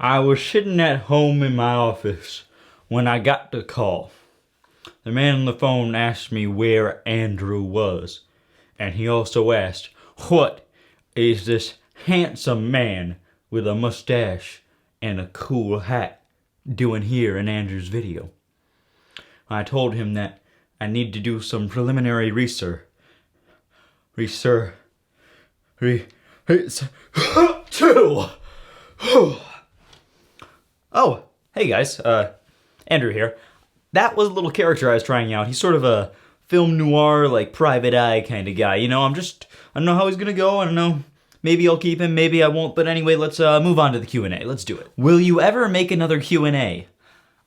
I was sitting at home in my office when I got the call. The man on the phone asked me where Andrew was, and he also asked, "What is this handsome man with a mustache and a cool hat doing here in Andrew's video?" I told him that I need to do some preliminary research. Oh, hey guys, Andrew here. That was a little character I was trying out. He's sort of a film noir, like private eye kind of guy. You know, I don't know how he's gonna go. I don't know. Maybe I'll keep him, maybe I won't. But anyway, let's move on to the Q&A. Let's do it. Will you ever make another Q&A?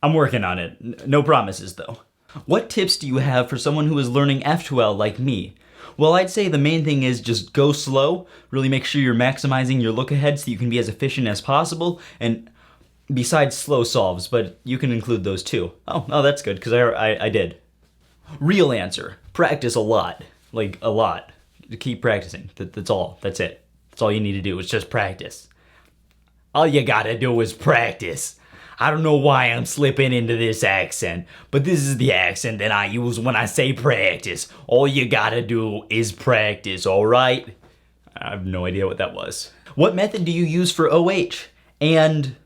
I'm working on it. No promises though. What tips do you have for someone who is learning F2L like me? Well, I'd say the main thing is just go slow. Really make sure you're maximizing your look ahead so you can be as efficient as possible. And besides slow solves, but you can include those too. Oh, that's good, because I did. Real answer, practice a lot. Like, a lot. Keep practicing, that's all, that's it. That's all you need to do, is just practice. All you gotta do is practice. I don't know why I'm slipping into this accent, but this is the accent that I use when I say practice. All you gotta do is practice, alright? I have no idea what that was. What method do you use for OH? And...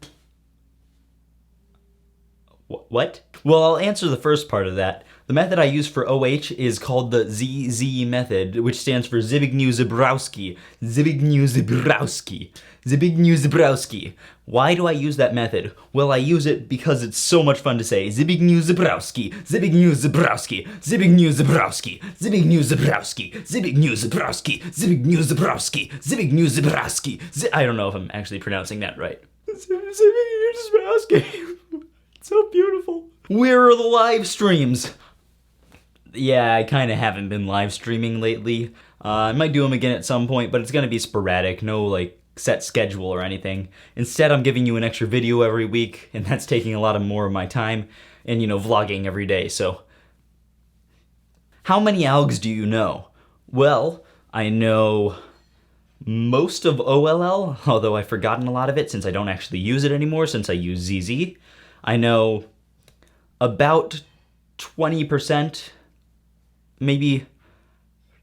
what? Well, I'll answer the first part of that. The method I use for OH is called the ZZ method, which stands for Zbigniew-Zebrowski. Zbigniew-Zebrowski. Zbigniew-Zebrowski. Why do I use that method? Well, I use it because it's so much fun to say. Zbigniew-Zebrowski. Zbigniew-Zebrowski. Zbigniew-Zebrowski. Zbigniew-Zebrowski. Zbigniew-Zebrowski. Zbigniew-Zebrowski. Zbigniew-Zebrowski. I don't know if I'm actually pronouncing that right. Zbigniew-Zebrowski. So beautiful. Where are the live streams? Yeah, I kind of haven't been live streaming lately. I might do them again at some point, but it's gonna be sporadic, no like set schedule or anything. Instead, I'm giving you an extra video every week, and that's taking a lot more of my time, and vlogging every day, so. How many algs do you know? Well, I know most of OLL, although I've forgotten a lot of it since I don't actually use it anymore, since I use ZZ. I know about 20%, maybe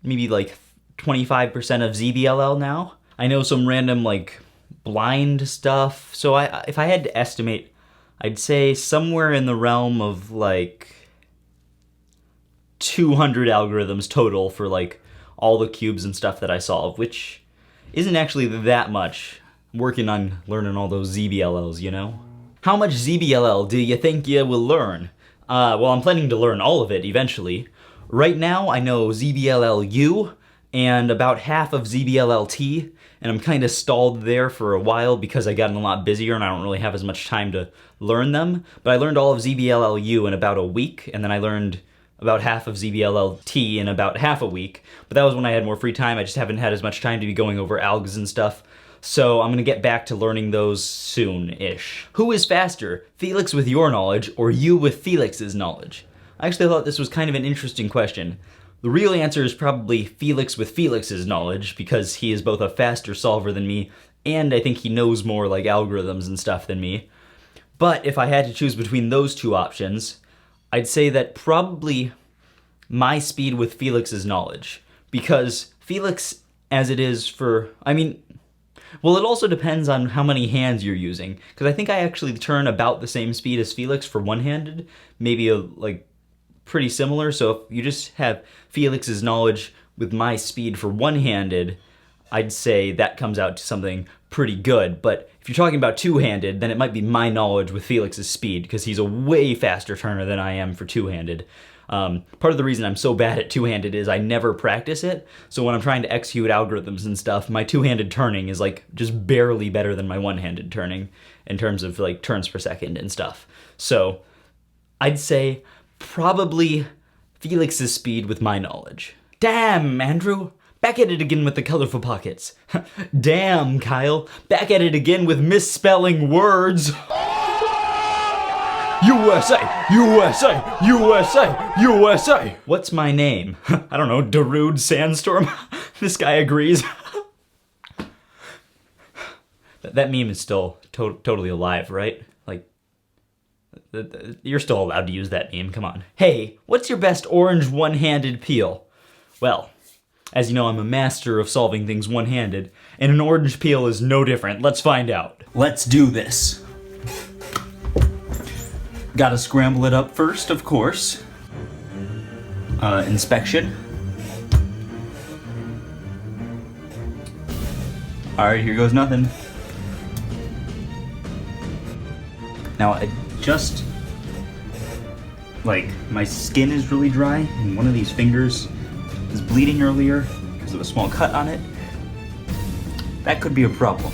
like 25% of ZBLL now. I know some random like blind stuff. So if I had to estimate, I'd say somewhere in the realm of like 200 algorithms total for like all the cubes and stuff that I solve, which isn't actually that much. I'm working on learning all those ZBLLs, you know? How much ZBLL do you think you will learn? Well, I'm planning to learn all of it eventually. Right now, I know ZBLLU and about half of ZBLLT, and I'm kind of stalled there for a while because I gotten a lot busier and I don't really have as much time to learn them. But I learned all of ZBLLU in about a week, and then I learned about half of ZBLLT in about half a week. But that was when I had more free time. I just haven't had as much time to be going over algs and stuff. So I'm gonna get back to learning those soon-ish. Who is faster, Feliks with your knowledge or you with Feliks's knowledge? I actually thought this was kind of an interesting question. The real answer is probably Feliks with Feliks's knowledge because he is both a faster solver than me and I think he knows more like algorithms and stuff than me. But if I had to choose between those two options, I'd say that probably my speed with Feliks's knowledge because Feliks, as it is for, well, it also depends on how many hands you're using, because I think I actually turn about the same speed as Feliks for one-handed, maybe like pretty similar. So if you just have Feliks's knowledge with my speed for one-handed, I'd say that comes out to something pretty good. But if you're talking about two-handed, then it might be my knowledge with Feliks's speed, because he's a way faster turner than I am for two-handed. Part of the reason I'm so bad at two-handed is I never practice it, so when I'm trying to execute algorithms and stuff, my two-handed turning is like just barely better than my one-handed turning in terms of like turns per second and stuff. So I'd say probably Feliks's speed with my knowledge. Damn, Andrew! Back at it again with the colorful pockets. Damn, Kyle! Back at it again with misspelling words! USA! USA! USA! USA! What's my name? I don't know, Darude Sandstorm? This guy agrees. That meme is still totally alive, right? Like, you're still allowed to use that meme, come on. Hey, what's your best orange one-handed peel? Well, as you know, I'm a master of solving things one-handed, and an orange peel is no different. Let's find out. Let's do this. Gotta scramble it up first, of course. Inspection. Alright, here goes nothing. Now, I just... like, my skin is really dry, and one of these fingers is bleeding earlier because of a small cut on it. That could be a problem.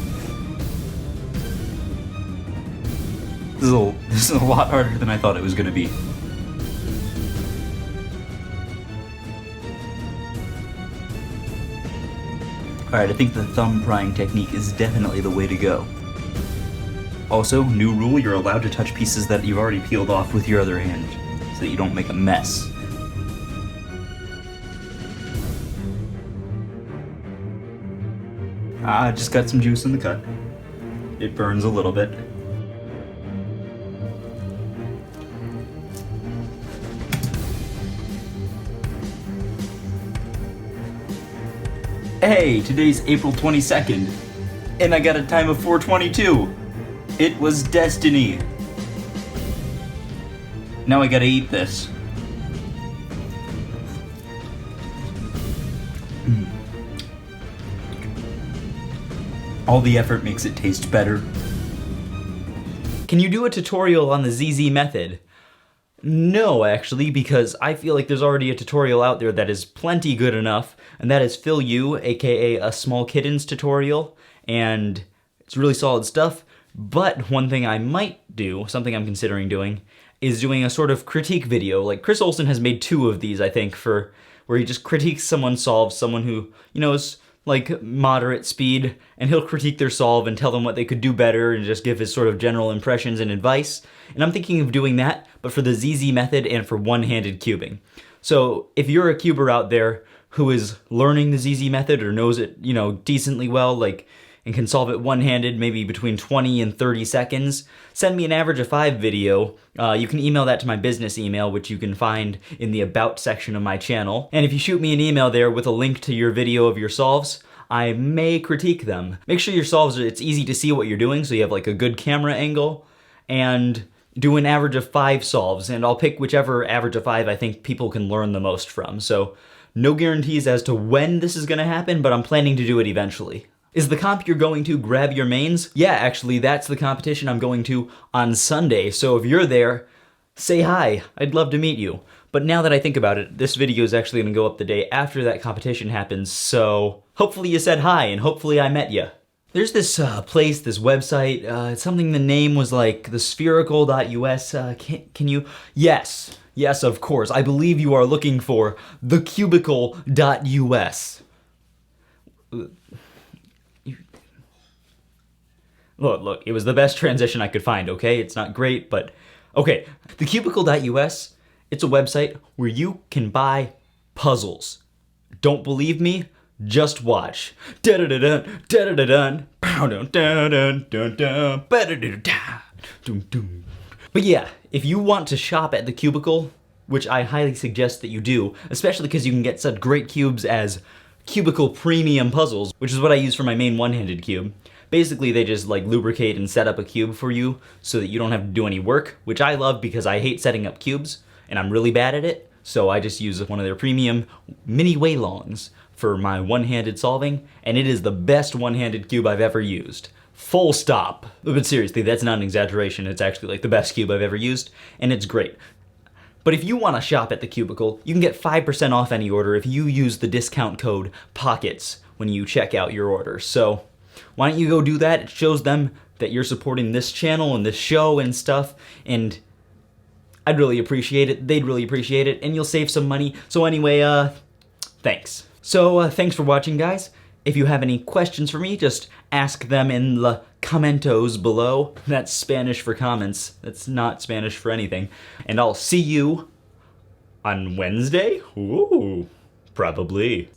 This is a lot harder than I thought it was gonna be. Alright, I think the thumb prying technique is definitely the way to go. Also, new rule, you're allowed to touch pieces that you've already peeled off with your other hand, so that you don't make a mess. I just got some juice in the cut. It burns a little bit. Hey, today's April 22nd, and I got a time of 4:22. It was destiny. Now I gotta eat this. All the effort makes it taste better. Can you do a tutorial on the ZZ method? No, actually, because I feel like there's already a tutorial out there that is plenty good enough, and that is Phil U, aka a Small Kittens tutorial, and it's really solid stuff. But one thing I might do, something I'm considering doing, is doing a sort of critique video. Like Chris Olsen has made 2 of these, I think, for where he just critiques someone solve, someone who, you know, is like moderate speed, and he'll critique their solve and tell them what they could do better and just give his sort of general impressions and advice. And I'm thinking of doing that, but for the ZZ method and for one-handed cubing. So if you're a cuber out there who is learning the ZZ method or knows it, you know, decently well, like, and can solve it one-handed, maybe between 20 and 30 seconds, send me an average of 5 video. You can email that to my business email, which you can find in the About section of my channel. And if you shoot me an email there with a link to your video of your solves, I may critique them. Make sure your solves, it's easy to see what you're doing, so you have like a good camera angle, and do an average of 5 solves, and I'll pick whichever average of 5 I think people can learn the most from. So no guarantees as to when this is gonna happen, but I'm planning to do it eventually. Is the comp you're going to Grab Your Mains? Yeah, actually, that's the competition I'm going to on Sunday, so if you're there, say hi. I'd love to meet you. But now that I think about it, this video is actually gonna go up the day after that competition happens, so hopefully you said hi, and hopefully I met you. There's this place, this website, it's something the name was like the spherical.us, can you? Yes, of course, I believe you are looking for thecubicle.us. Look, it was the best transition I could find, okay? It's not great, but okay. Thecubicle.us, it's a website where you can buy puzzles. Don't believe me? Just watch. Da-da-da-dun, da-da-da-dun, pow-dun-dun-dun-dun-dun, ba-da-da-da-dun-dun. But yeah, if you want to shop at The Cubicle, which I highly suggest that you do, especially because you can get such great cubes as Cubicle Premium Puzzles, which is what I use for my main one-handed cube. Basically, they just like lubricate and set up a cube for you so that you don't have to do any work, which I love because I hate setting up cubes, and I'm really bad at it, so I just use one of their premium mini Waylongs for my one-handed solving, and it is the best one-handed cube I've ever used. Full stop. But seriously, that's not an exaggeration, it's actually like the best cube I've ever used, and it's great. But if you want to shop at The Cubicle, you can get 5% off any order if you use the discount code POCKETS when you check out your order. So why don't you go do that? It shows them that you're supporting this channel and this show and stuff, and I'd really appreciate it, they'd really appreciate it, and you'll save some money. So anyway, thanks. So thanks for watching, guys. If you have any questions for me, just ask them in the commentos below. That's Spanish for comments. That's not Spanish for anything. And I'll see you on Wednesday? Ooh, probably.